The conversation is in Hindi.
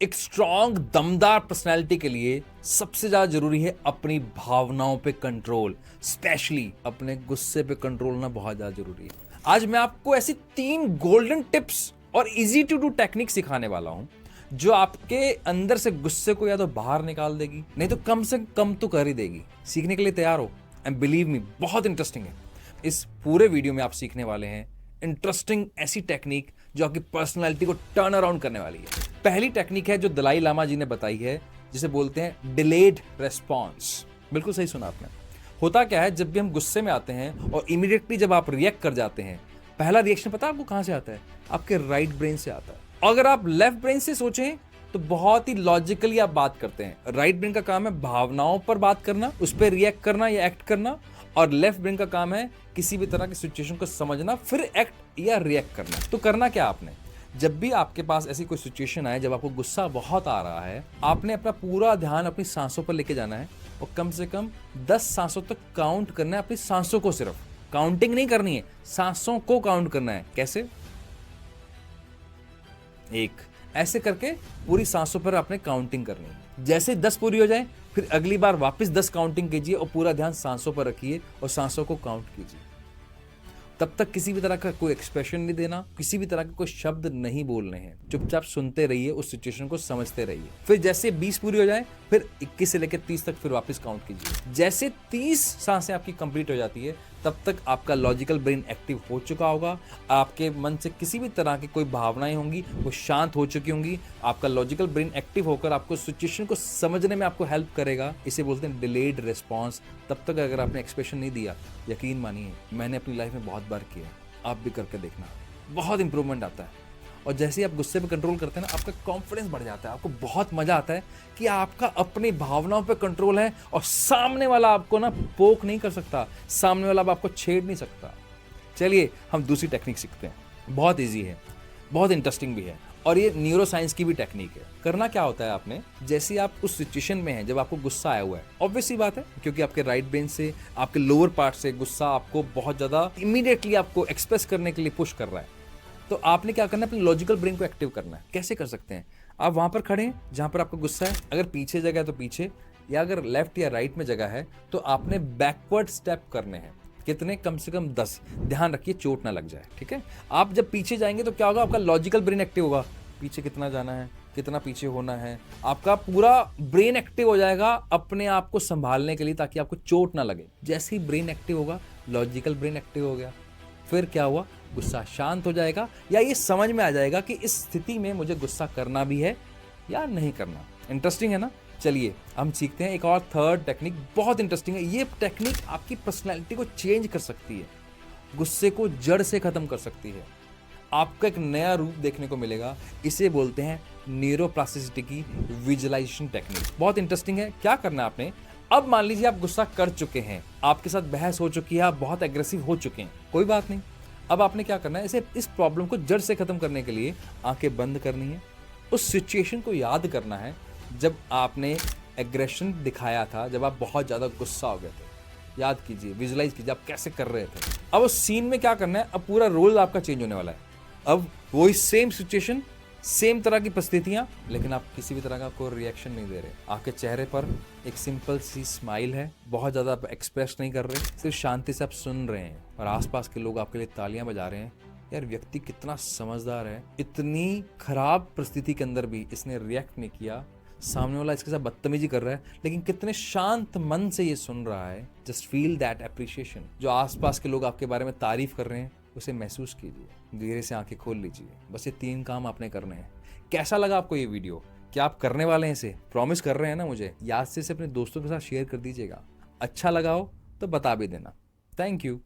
एक स्ट्रॉन्ग दमदार पर्सनैलिटी के लिए सबसे ज्यादा जरूरी है अपनी भावनाओं पे कंट्रोल, स्पेशली अपने गुस्से पे कंट्रोल होना बहुत ज्यादा जरूरी है। आज मैं आपको ऐसी 3 गोल्डन टिप्स और इजी टू डू टेक्निक सिखाने वाला हूं जो आपके अंदर से गुस्से को या तो बाहर निकाल देगी, नहीं तो कम से कम तो कर ही देगी। सीखने के लिए तैयार हो? एंड बिलीव मी, बहुत इंटरेस्टिंग है। इस पूरे वीडियो में आप सीखने वाले हैं इंटरेस्टिंग ऐसी टेक्निक जो आपकी पर्सनालिटी को टर्न अराउंड करने वाली है। पहली टेक्निक है जो दलाई लामा जी ने बताई है, जिसे बोलते हैं डिलेड रेस्पॉन्स। बिल्कुल सही सुना आपने। होता क्या है, जब भी हम गुस्से में आते हैं और इमीडिएटली जब आप रिएक्ट कर जाते हैं, पहला रिएक्शन पता है आपको कहां से आता है? आपके राइट ब्रेन से आता है। अगर आप लेफ्ट ब्रेन से सोचें तो बहुत ही लॉजिकली आप बात करते हैं। राइट ब्रेन का काम है भावनाओं पर बात करना, उस पर रिएक्ट करना या एक्ट करना, और लेफ्ट ब्रेन का काम है किसी भी तरह की सिचुएशन को समझना, फिर एक्ट या रिएक्ट करना। तो करना क्या आपने? जब भी आपके पास ऐसी कोई सिचुएशन आए जब आपको गुस्सा बहुत आ रहा है, आपने अपना पूरा ध्यान अपनी सांसों पर लेके जाना है और कम से कम 10 सांसों तक काउंट करना है। अपनी सांसों को, सिर्फ काउंटिंग नहीं करनी है, सांसों को काउंट करना है। कैसे? 1 ऐसे करके पूरी सांसों पर आपने काउंटिंग करनी है। जैसे 10 पूरी हो जाए, फिर अगली बार वापस 10 काउंटिंग कीजिए और पूरा ध्यान सांसों पर रखिए और सांसों को काउंट कीजिए। तब तक किसी भी तरह का कोई एक्सप्रेशन नहीं देना, किसी भी तरह के कोई शब्द नहीं बोलने हैं। चुपचाप सुनते रहिए, उस सिचुएशन को समझते रहिए। फिर जैसे 20 पूरी हो जाए, फिर 21 से लेकर 30 तक फिर वापस काउंट कीजिए। जैसे 30 सांसें आपकी कंप्लीट हो जाती है, तब तक आपका लॉजिकल ब्रेन एक्टिव हो चुका होगा। आपके मन से किसी भी तरह की कोई भावनाएं होंगी वो शांत हो चुकी होंगी। आपका लॉजिकल ब्रेन एक्टिव होकर आपको सिचुएशन को समझने में आपको हेल्प करेगा। इसे बोलते हैं डिलेड रिस्पॉन्स। तब तक अगर आपने एक्सप्रेशन नहीं दिया, यकीन मानिए, मैंने अपनी लाइफ में बहुत बार किया, आप भी करके देखना, बहुत इंप्रूवमेंट आता है। और जैसे ही आप गुस्से पे कंट्रोल करते हैं ना, आपका कॉन्फिडेंस बढ़ जाता है। आपको बहुत मजा आता है कि आपका अपनी भावनाओं पे कंट्रोल है और सामने वाला आपको ना पोक नहीं कर सकता, सामने वाला आपको छेड़ नहीं सकता। चलिए हम दूसरी टेक्निक सीखते हैं। बहुत इजी है, बहुत इंटरेस्टिंग भी है, और ये न्यूरो साइंस की भी टेक्निक है। करना क्या होता है आपने, जैसे आप उस सिचुएशन में हैं जब आपको गुस्सा आया हुआ है, ऑब्वियसली बात है क्योंकि आपके राइट ब्रेन से, आपके लोअर पार्ट से गुस्सा आपको बहुत ज्यादा इमीडिएटली आपको एक्सप्रेस करने के लिए पुश कर रहा है। तो आपने क्या करना है, अपने लॉजिकल ब्रेन को एक्टिव करना है। कैसे कर सकते हैं? आप वहां पर खड़े हैं जहां पर आपको गुस्सा है। अगर पीछे जगह है तो पीछे, या अगर लेफ्ट या राइट में जगह है तो आपने बैकवर्ड स्टेप करने हैं। कितने? कम से कम 10। ध्यान रखिए चोट ना लग जाए, ठीक है? आप जब पीछे जाएंगे तो क्या होगा, आपका लॉजिकल ब्रेन एक्टिव होगा। पीछे कितना जाना है, कितना पीछे होना है, आपका पूरा ब्रेन एक्टिव हो जाएगा अपने आप को संभालने के लिए, ताकि आपको चोट ना लगे। जैसे ही ब्रेन एक्टिव होगा, लॉजिकल ब्रेन एक्टिव हो गया, फिर क्या हुआ, गुस्सा शांत हो जाएगा, या ये समझ में आ जाएगा कि इस स्थिति में मुझे गुस्सा करना भी है या नहीं करना। इंटरेस्टिंग है ना? चलिए हम सीखते हैं एक और थर्ड टेक्निक। बहुत इंटरेस्टिंग है ये टेक्निक, आपकी पर्सनैलिटी को चेंज कर सकती है, गुस्से को जड़ से खत्म कर सकती है। आपको एक नया रूप देखने को मिलेगा। इसे बोलते हैं न्यूरोप्लास्टिसिटी की विजुअलाइजेशन टेक्निक। बहुत इंटरेस्टिंग है। क्या करना है आपने? अब मान लीजिए आप गुस्सा कर चुके हैं, आपके साथ बहस हो चुकी है, आप बहुत एग्रेसिव हो चुके हैं, कोई बात नहीं। अब आपने क्या करना है, इस प्रॉब्लम को जड़ से खत्म करने के लिए आंखें बंद करनी है। उस सिचुएशन को याद करना है जब आपने एग्रेशन दिखाया था, जब आप बहुत ज्यादा गुस्सा हो गए थे। याद कीजिए, विजुअलाइज कीजिए आप कैसे कर रहे थे। अब उस सीन में क्या करना है, अब पूरा रोल आपका चेंज होने वाला है। अब वही सेम सिचुएशन, सेम तरह की परिस्थितियां, लेकिन आप किसी भी तरह का कोई रिएक्शन नहीं दे रहे। आपके चेहरे पर एक सिंपल सी स्माइल है, बहुत ज्यादा आप एक्सप्रेस नहीं कर रहे, सिर्फ शांति से आप सुन रहे हैं और आसपास के लोग आपके लिए तालियां बजा रहे हैं। यार व्यक्ति कितना समझदार है, इतनी खराब परिस्थिति के अंदर भी इसने रिएक्ट नहीं किया। सामने वाला इसके साथ बदतमीजी कर रहा है, लेकिन कितने शांत मन से ये सुन रहा है। Just feel that appreciation. जो आसपास के लोग आपके बारे में तारीफ कर रहे हैं, उसे महसूस कीजिए। धीरे से आंखें खोल लीजिए। बस ये 3 काम आपने करने हैं। कैसा लगा आपको ये वीडियो? क्या आप करने वाले हैं इसे? प्रॉमिस कर रहे हैं ना मुझे? याद से इसे अपने दोस्तों के साथ शेयर कर दीजिएगा। अच्छा लगा हो तो बता भी देना। Thank you.